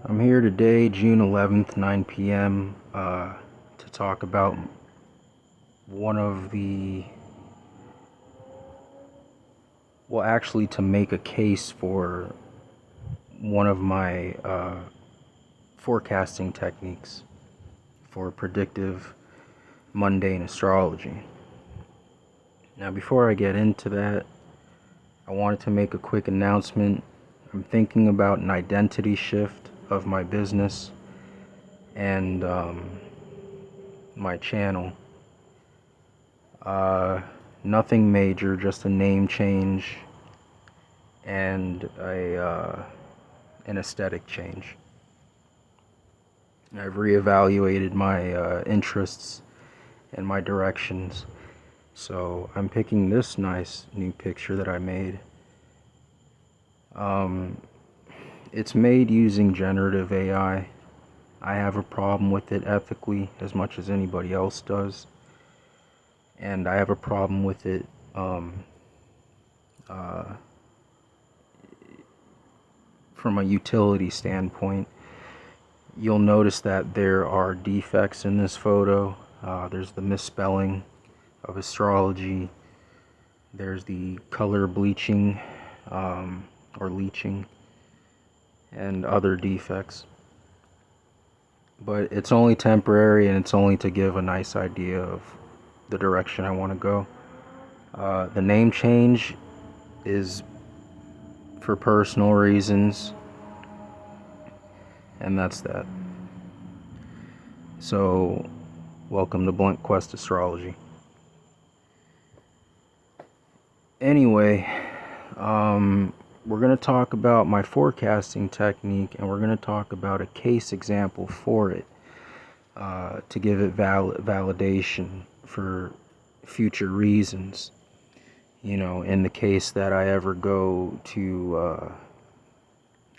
I'm here today, June 11th, 9 p.m., to talk about to make a case for one of my forecasting techniques for predictive mundane astrology. Now, before I get into that, I wanted to make a quick announcement. I'm thinking about an identity shift of my business and my channel. Nothing major, just a name change and an aesthetic change. I've reevaluated my interests and my directions, so I'm picking this nice new picture that I made. It's made using generative AI. I have a problem with it ethically as much as anybody else does, and I have a problem with it from a utility standpoint. You'll notice that there are defects in this photo. There's the misspelling of astrology. There's the color bleaching or leaching and other defects. But it's only temporary, and it's only to give a nice idea of the direction I want to go. The name change is for personal reasons, and that's that. So, welcome to Blunt Quest Astrology. Anyway, we're going to talk about my forecasting technique, and we're going to talk about a case example for it to give it validation for future reasons. You know, in the case that I ever go to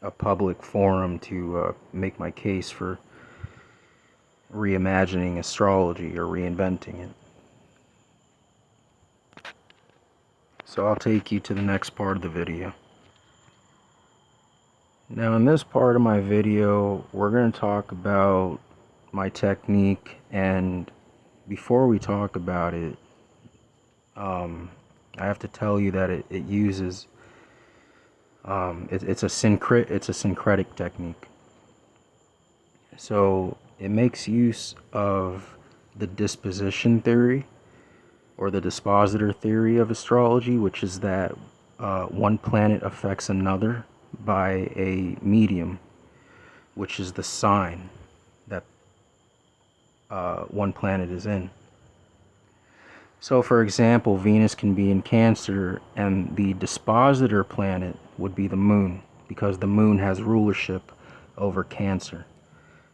a public forum to make my case for reimagining astrology or reinventing it. So I'll take you to the next part of the video. Now, in this part of my video, we're going to talk about my technique, and before we talk about it, I have to tell you that it uses it's a syncretic technique. So it makes use of the disposition theory or the dispositor theory of astrology, which is that one planet affects another by a medium, which is the sign that one planet is in. So, for example, Venus can be in Cancer, and the dispositor planet would be the moon, because the moon has rulership over Cancer.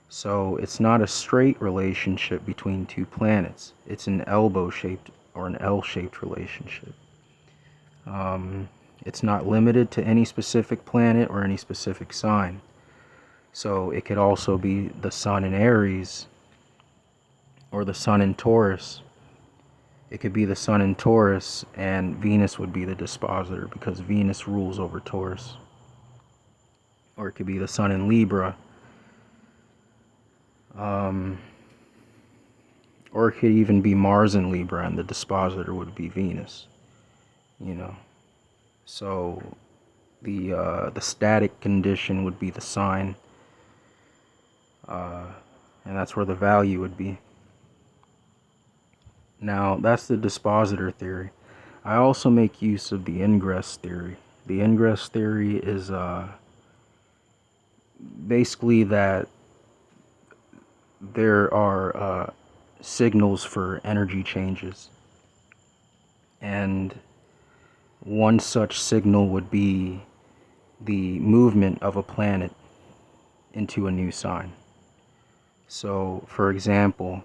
So it's not a straight relationship between two planets. It's an elbow-shaped or an L-shaped relationship. It's not limited to any specific planet or any specific sign. So it could also be the sun in Aries or the sun in Taurus. It could be the sun in Taurus and Venus would be the dispositor because Venus rules over Taurus. Or it could be the sun in Libra. Or it could even be Mars in Libra and the dispositor would be Venus. You know. So the static condition would be the sign. And that's where the value would be. Now, that's the dispositor theory. I also make use of the ingress theory. The ingress theory is basically that there are signals for energy changes. And one such signal would be the movement of a planet into a new sign. So, for example,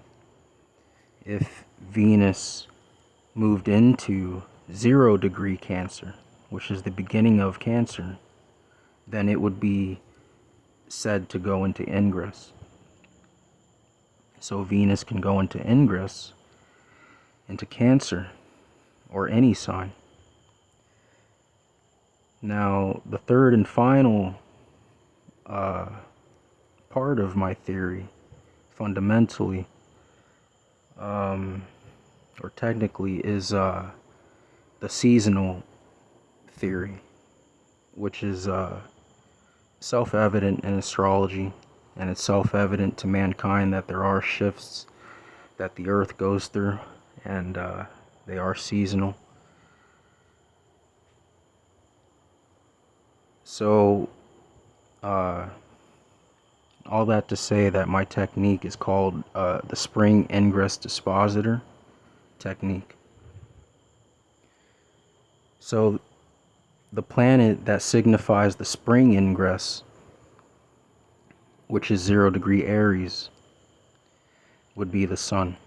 if Venus moved into 0-degree Cancer, which is the beginning of Cancer, then it would be said to go into ingress. So Venus can go into ingress, into Cancer, or any sign. Now, the third and final part of my theory, fundamentally, or technically, is the seasonal theory, which is self-evident in astrology, and it's self-evident to mankind that there are shifts that the earth goes through, and they are seasonal. So all that to say that my technique is called the spring Ingress Dispositor technique. So the planet that signifies the spring ingress, which is 0 degree Aries, would be the sun.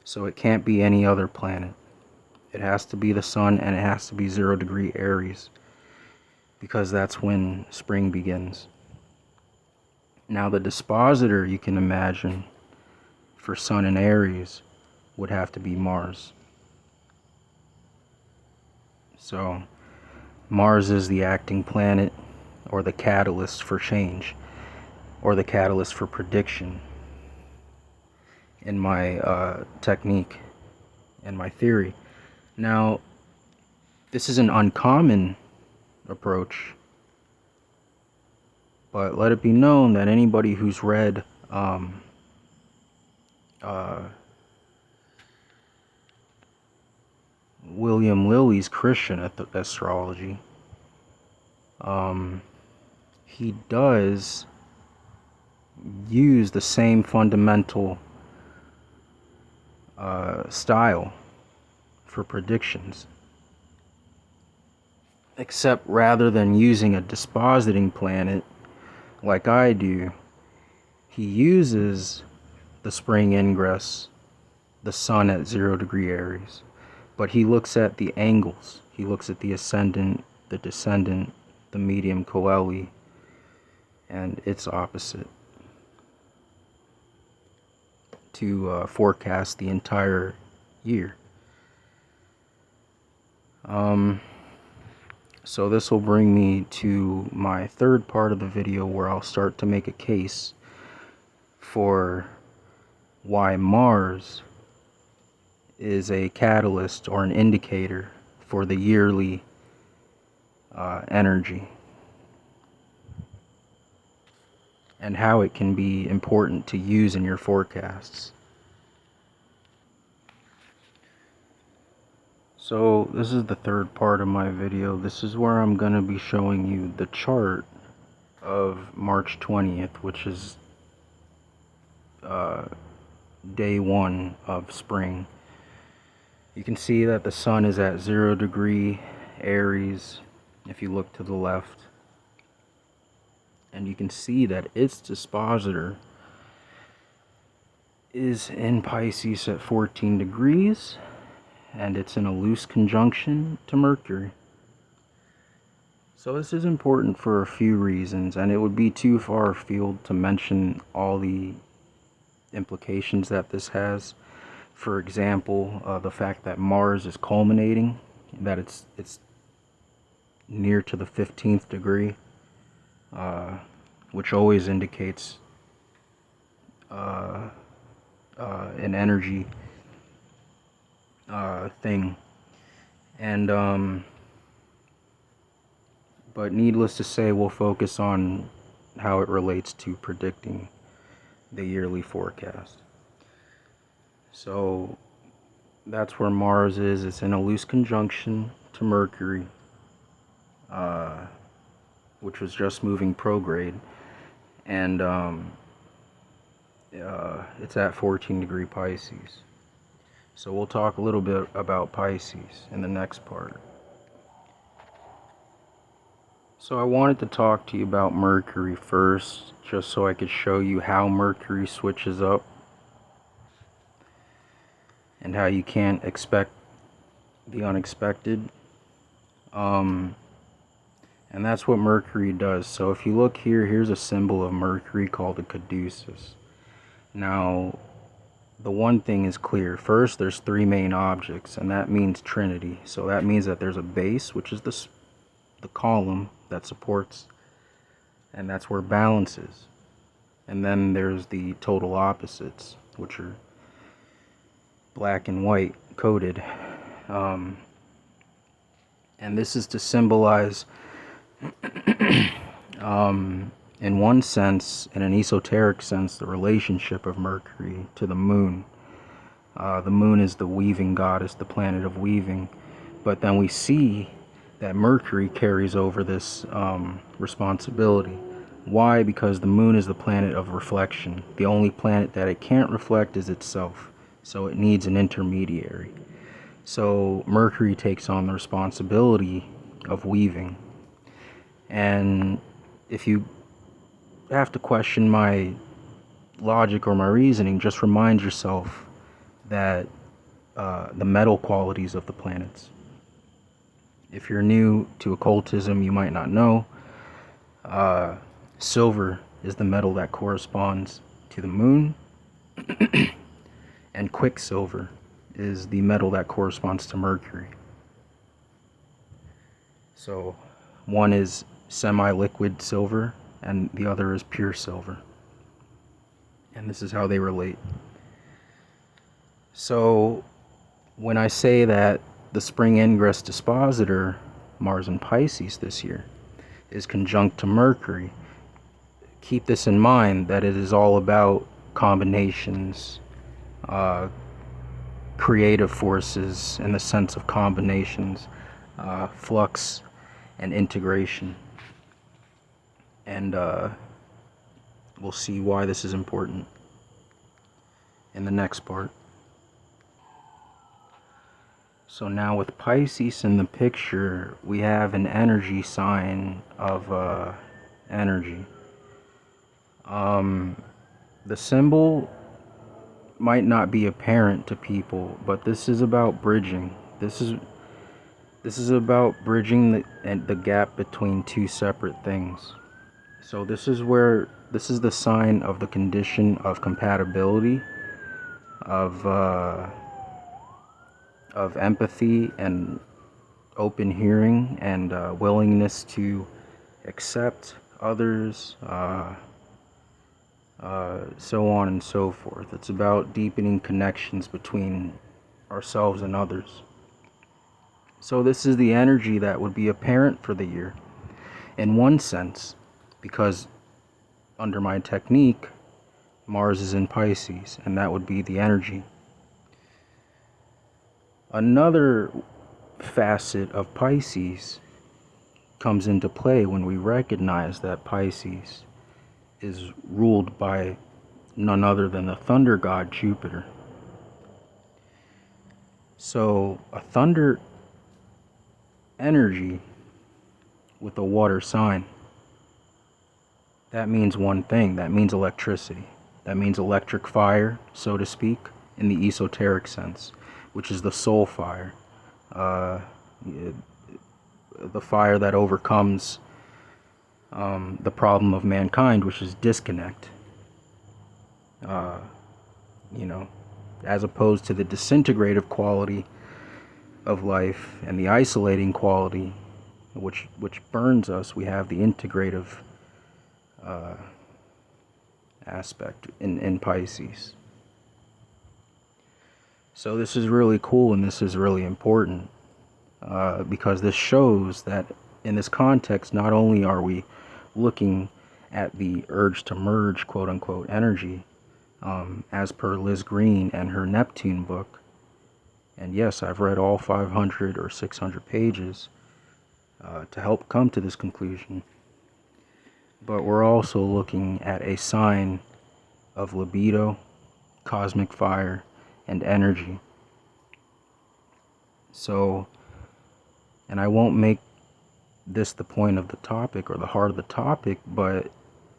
So it can't be any other planet. It has to be the sun, and it has to be 0 degree Aries, because that's when spring begins. Now the dispositor, you can imagine, for sun and Aries would have to be Mars. So Mars is the acting planet, or the catalyst for change, or the catalyst for prediction in my technique and my theory. Now, this is an uncommon approach, but let it be known that anybody who's read William Lilly's Christian astrology, he does use the same fundamental style for predictions, except rather than using a dispositing planet like I do, he uses the spring ingress, the sun at 0 degree Aries, but he looks at the angles. He looks at the ascendant, the descendant, the medium coeli, and its opposite, to forecast the entire year. So this will bring me to my third part of the video, where I'll start to make a case for why Mars is a catalyst or an indicator for the yearly energy, and how it can be important to use in your forecasts. So this is the third part of my video. This is where I'm going to be showing you the chart of March 20th, which is day 1 of spring. You can see that the sun is at 0 degree Aries if you look to the left, and you can see that its dispositor is in Pisces at 14 degrees, and it's in a loose conjunction to Mercury. So this is important for a few reasons, and it would be too far afield to mention all the implications that this has. For example, the fact that Mars is culminating, that it's near to the 15th degree, which always indicates an energy thing. And but needless to say, we'll focus on how it relates to predicting the yearly forecast. So that's where Mars is. It's in a loose conjunction to Mercury, which was just moving prograde, and it's at 14 degree Pisces. So we'll talk a little bit about Pisces in the next part. So I wanted to talk to you about Mercury first, just so I could show you how Mercury switches up and how you can't expect the unexpected. And that's what Mercury does. So if you look here, here's a symbol of Mercury called a caduceus. Now, the one thing is clear. First, there's 3 main objects, and that means Trinity. So that means that there's a base, which is the column that supports and that's where balance is. And then there's the total opposites, which are black and white coded. And this is to symbolize, in one sense, in an esoteric sense, the relationship of Mercury to the moon. The moon is the weaving goddess, the planet of weaving. But then we see that Mercury carries over this responsibility. Why? Because the moon is the planet of reflection. The only planet that it can't reflect is itself. So it needs an intermediary. So Mercury takes on the responsibility of weaving. And if you have to question my logic or my reasoning, just remind yourself that the metal qualities of the planets. If you're new to occultism, you might not know. Silver is the metal that corresponds to the moon, and quicksilver is the metal that corresponds to Mercury. So one is semi-liquid silver and the other is pure silver. And this is how they relate. So when I say that the spring Ingress Dispositor, Mars in Pisces this year, is conjunct to Mercury, keep this in mind, that it is all about combinations, creative forces in the sense of combinations, flux and integration. And we'll see why this is important in the next part. So now with Pisces in the picture, we have an energy sign of energy. The symbol might not be apparent to people, but this is about bridging. This is about bridging the gap between two separate things. So this is the sign of the condition of compatibility, of empathy and open hearing and willingness to accept others, so on and so forth. It's about deepening connections between ourselves and others. So this is the energy that would be apparent for the year, in one sense, because under my technique, Mars is in Pisces, and that would be the energy. Another facet of Pisces comes into play when we recognize that Pisces is ruled by none other than the thunder god Jupiter. So a thunder energy with a water sign, that means one thing. That means electricity. That means electric fire, so to speak, in the esoteric sense, which is the soul fire, the fire that overcomes the problem of mankind, which is disconnect. As opposed to the disintegrative quality of life and the isolating quality, which burns us, we have the integrative aspect in Pisces. So this is really cool, and this is really important, because this shows that in this context, not only are we looking at the urge to merge, quote unquote, energy, as per Liz Green and her Neptune book. And yes, I've read all 500 or 600 pages to help come to this conclusion. But we're also looking at a sign of libido, cosmic fire, and energy. So, and I won't make this the point of the topic or the heart of the topic, but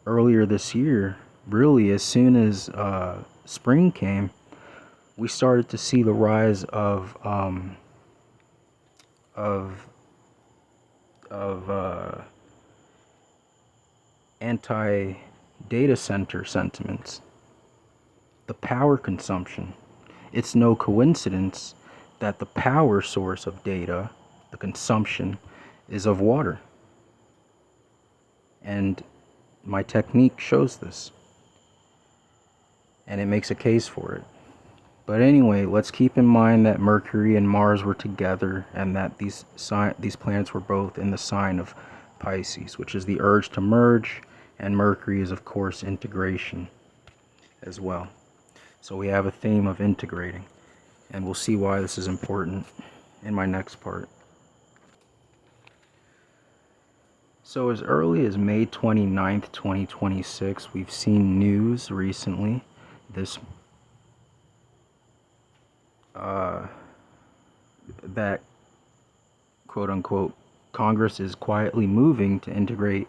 earlier this year, really as soon as spring came, we started to see the rise of anti-data center sentiments. The power consumption. It's no coincidence that the power source of data, the consumption, is of water. And my technique shows this, and it makes a case for it. But anyway, let's keep in mind that Mercury and Mars were together, and that these planets were both in the sign of Pisces, which is the urge to merge, and Mercury is, of course, integration as well. So we have a theme of integrating, and we'll see why this is important in my next part. So as early as May 29th, 2026, we've seen news recently that quote-unquote Congress is quietly moving to integrate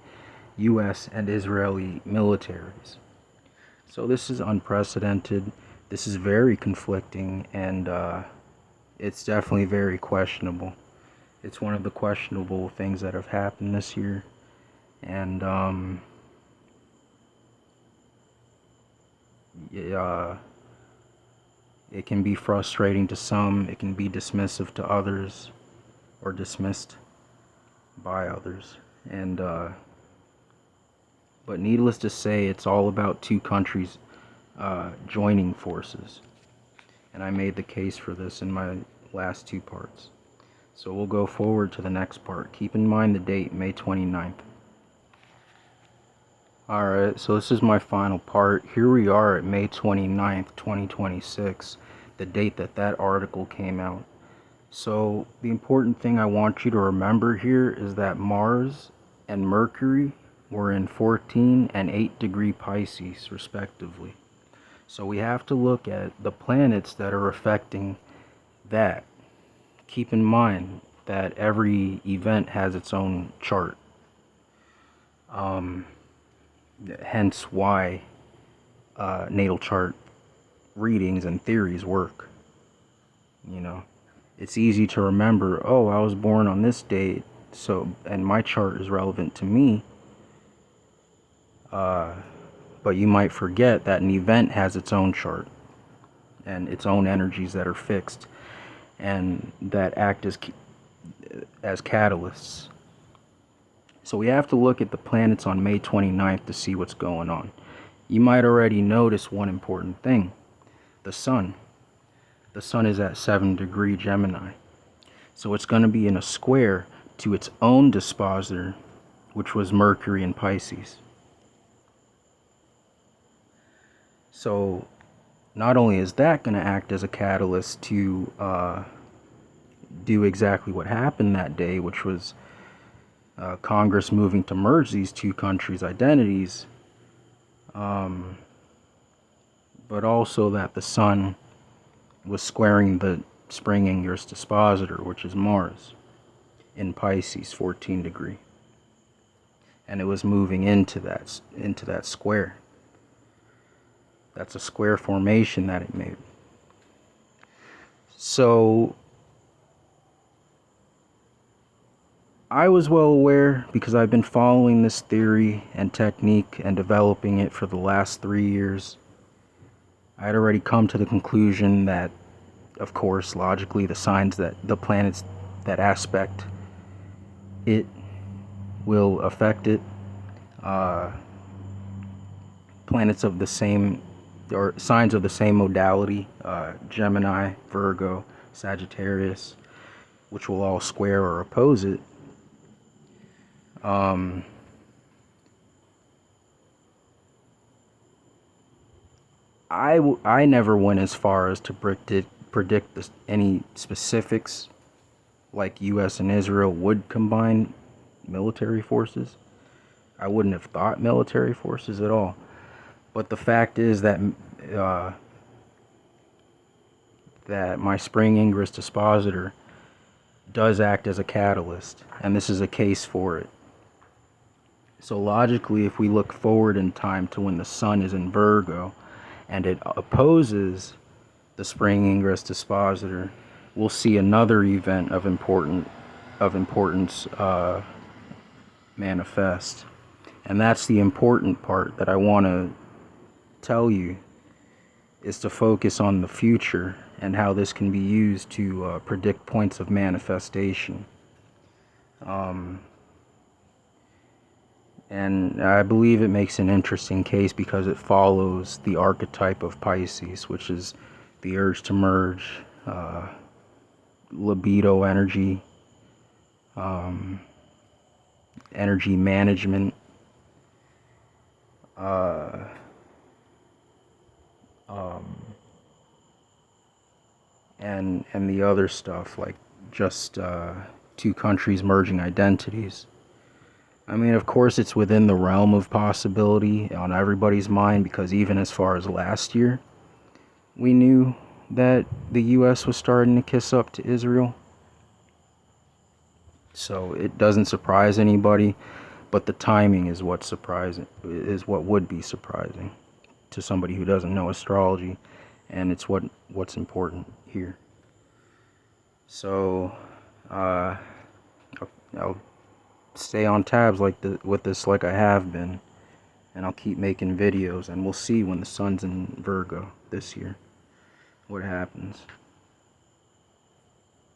U.S. and Israeli militaries. So this is unprecedented. This is very conflicting, and it's definitely very questionable. It's one of the questionable things that have happened this year, and it can be frustrating to some, it can be dismissive to others, or dismissed by others, and but needless to say, it's all about two countries joining forces, and I made the case for this in my last two parts. So we'll go forward to the next part. Keep in mind the date, May 29th. Alright, so this is my final part. Here we are at May 29th, 2026, the date that article came out. So the important thing I want you to remember here is that Mars and Mercury were in 14 and 8 degree Pisces, respectively. So we have to look at the planets that are affecting that. Keep in mind that every event has its own chart. Hence why natal chart readings and theories work. You know, it's easy to remember, oh, I was born on this date, so, and my chart is relevant to me. But you might forget that an event has its own chart and its own energies that are fixed and that act as catalysts. So we have to look at the planets on May 29th to see what's going on. You might already notice one important thing. The sun. The sun is at 7 degree Gemini. So it's going to be in a square to its own dispositor, which was Mercury in Pisces. So not only is that going to act as a catalyst to do exactly what happened that day, which was Congress moving to merge these two countries' identities, but also that the sun was squaring the spring Ingress Dispositor, which is Mars, in Pisces, 14 degree. And it was moving into that square. That's a square formation that it made. So I was well aware, because I've been following this theory and technique and developing it for the last 3 years. I had already come to the conclusion that, of course, logically, the planets that aspect it will affect it. Planets of the same, or signs of the same modality, Gemini, Virgo, Sagittarius, which will all square or oppose it. I never went as far as to predict any specifics, like U.S. and Israel would combine military forces. I wouldn't have thought military forces at all. But the fact is that that my spring Ingress Dispositor does act as a catalyst, and this is a case for it. So logically, if we look forward in time to when the sun is in Virgo and it opposes the spring Ingress Dispositor, we'll see another event of importance manifest. And that's the important part that I want to tell you, is to focus on the future and how this can be used to predict points of manifestation. And I believe it makes an interesting case because it follows the archetype of Pisces, which is the urge to merge, libido energy, energy management, uh, um, and the other stuff, like just two countries merging identities. I mean, of course, it's within the realm of possibility on everybody's mind, because even as far as last year, we knew that the U.S. was starting to kiss up to Israel. So it doesn't surprise anybody, but the timing is what would be surprising to somebody who doesn't know astrology, and it's what's important here. So I'll stay on tabs with this like I have been, and I'll keep making videos, and we'll see when the sun's in Virgo this year what happens.